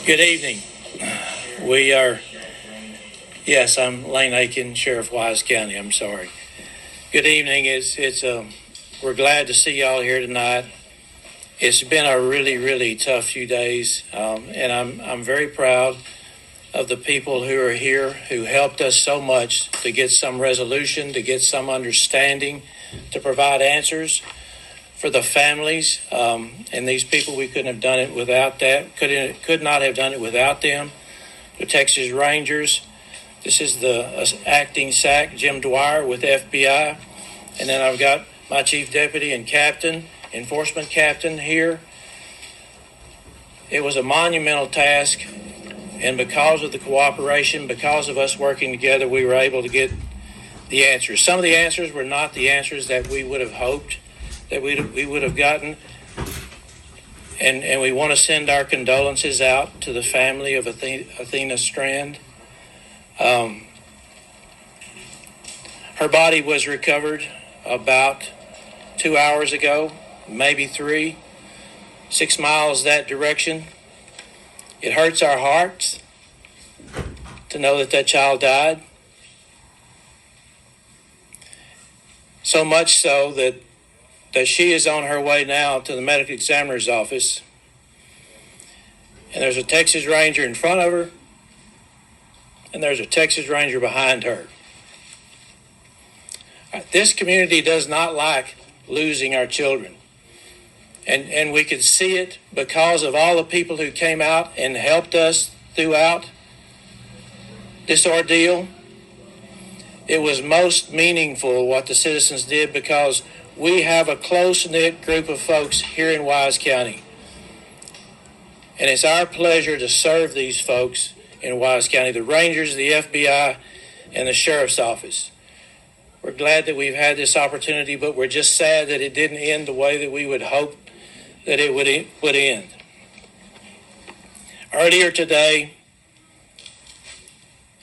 Good evening. We are, yes, I'm Lane Aiken, Sheriff Wise County. I'm sorry. Good evening. We're glad to see y'all here tonight. It's been a really tough few days, and I'm very proud of the people who are here who helped us so much to get some resolution, to get some understanding, to provide answers for the families, and these people. We couldn't have done it without that. Could not have done it without them. The Texas Rangers. This is the acting SAC, Jim Dwyer with FBI, and then I've got my chief deputy and captain, enforcement captain here. It was a monumental task, and because of the cooperation, because of us working together, we were able to get the answers. Some of the answers were not the answers that we would have hoped that we would have gotten. And we want to send our condolences out to the family of Athena Strand. Her body was recovered about 2 hours ago, maybe 3, 6 miles that direction. It hurts our hearts to know that child died. So much so that she is on her way now to the medical examiner's office. And there's a Texas Ranger in front of her, and there's a Texas Ranger behind her. This community does not like losing our children. And we could see it because of all the people who came out and helped us throughout this ordeal. It was most meaningful what the citizens did because we have a close-knit group of folks here in Wise County. And it's our pleasure to serve these folks in Wise County, the Rangers, the FBI, and the Sheriff's Office. We're glad that we've had this opportunity, but we're just sad that it didn't end the way that we would hope that it would end. Earlier today,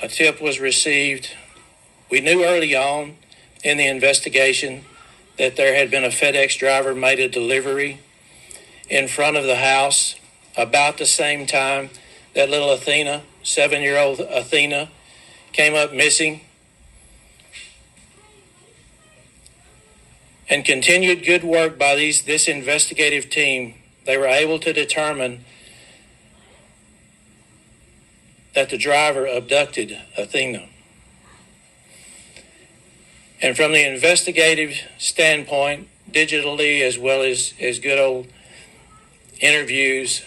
a tip was received. We knew early on in the investigation that there had been a FedEx driver made a delivery in front of the house about the same time that little Athena, 7-year-old Athena, came up missing. And continued good work by this investigative team, they were able to determine that the driver abducted Athena. And from the investigative standpoint, digitally as well as good old interviews,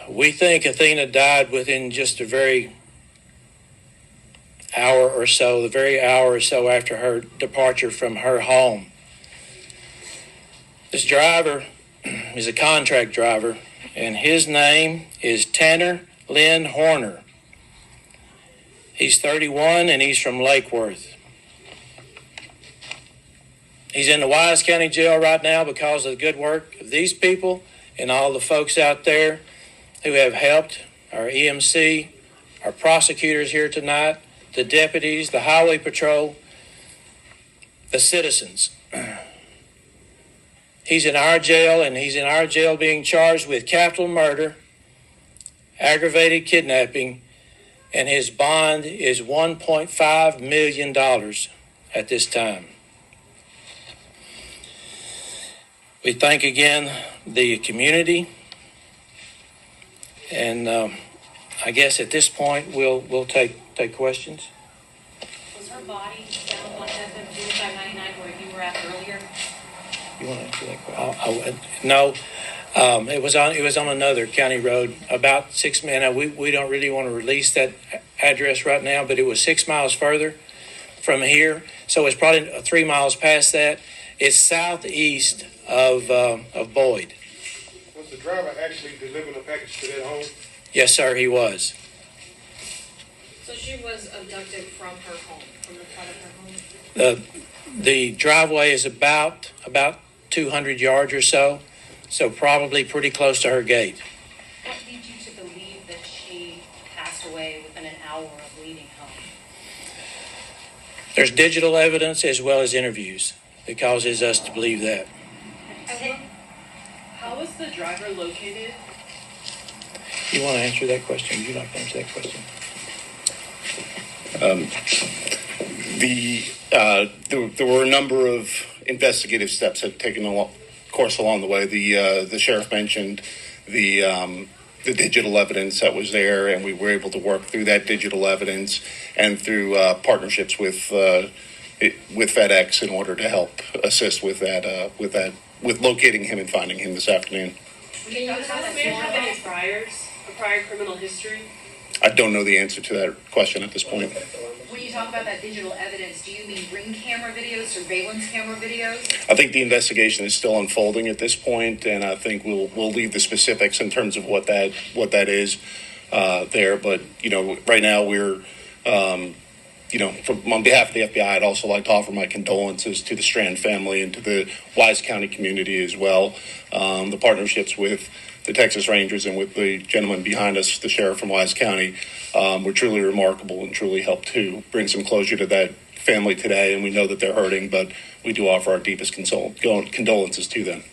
we think Athena died within just the very hour or so after her departure from her home. This driver is a contract driver, and his name is Tanner Lynn Horner. He's 31, and he's from Lake Worth. He's in the Wise County Jail right now because of the good work of these people and all the folks out there who have helped, our EMC, our prosecutors here tonight, the deputies, the highway patrol, the citizens. He's in our jail, and he's in our jail being charged with capital murder, aggravated kidnapping, and his bond is $1.5 million at this time. We thank again the community, and I guess at this point we'll take questions. Was her body found on FM 9599 where you were at earlier? You want to answer that question? No. It was on another county road, about 6 miles. Now, we don't really want to release that address right now, but it was 6 miles further from here, so it's probably 3 miles past that. It's southeast of Boyd. Was the driver actually delivering a package to that home? Yes, sir, he was. So she was abducted from her home, from the front of her home? The driveway is about 200 yards or so probably pretty close to her gate. What leads you to believe that she passed away within an hour of leaving home? There's digital evidence as well as interviews that causes us to believe that. How was the driver located? You want to answer that question? Would you like to answer that question? There were a number of investigative steps that had taken course along the way. The sheriff mentioned the digital evidence that was there, and we were able to work through that digital evidence and through partnerships with FedEx in order to help assist with locating him and finding him this afternoon. Can you tell us more about any prior criminal history? I don't know the answer to that question at this point. When you talk about that digital evidence, do you mean ring camera videos, surveillance camera videos? I think the investigation is still unfolding at this point, and I think we'll leave the specifics in terms of what that is there. But right now we're on behalf of the FBI, I'd also like to offer my condolences to the Strand family and to the Wise County community as well. The partnerships with the Texas Rangers and with the gentleman behind us, the sheriff from Wise County, were truly remarkable and truly helped to bring some closure to that family today. And we know that they're hurting, but we do offer our deepest condolences to them.